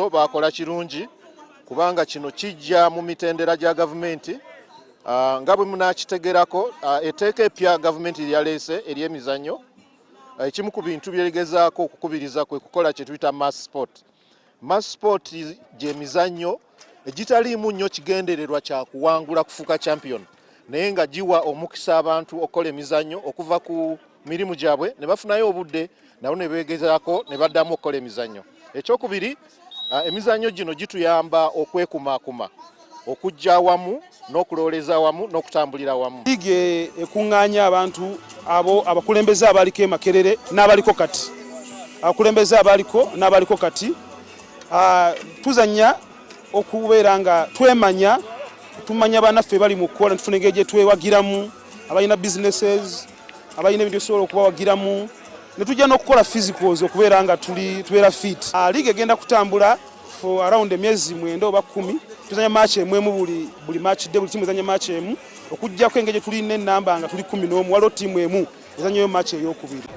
ekirowoozo bakola kirungi kubanga kino kijja mu mitendera gya gavumenti nga bwe munakitegerako etteeka epya gavumenti lyaleese ery'emizannyo ekimu ku bintu byegezaako okukubiriza kwe kukola kye tuyita mass sport. Mass sport gy'emizannyo egitaliimu nnyo kigendererwa kya kuwangula kufuuka champion naye nga giwa omukisa abantu okukola emizannyo okuva ku mirimu gyabwe ne bafunayo obudde nabo ne beegezaako ne baddamu okukola emizannyo. Ekyokubiri, emizannyo gino gituyamba okwekumaakuma, okujja awamu n'okulooleza awamu n'okutambulira awamu. Liigi ekuŋŋaanya abantu abo abakulembeze abaaliko Makerere n'abaliko kati. Abakulembeze abaaliko n'abaliko kati. Tuzannya okubeera nga twemanya, tumanya bannaffe bali mu kukola tufune engeri gye twewagiramu, abalina businesses, abalina ebintu bisobola okubawagiramu, ne tujja n'okukola physicals okubeera nga tubeera fit. Liigi egenda kutambula for around emyezi 9 oba 10. Tuzanya match emu buli match day, buli timu ezanya match emu okujjako engeri gye tulina ennamba nga tuli 11 waliwo tiimu emu ezanyayo match ey'okubiri.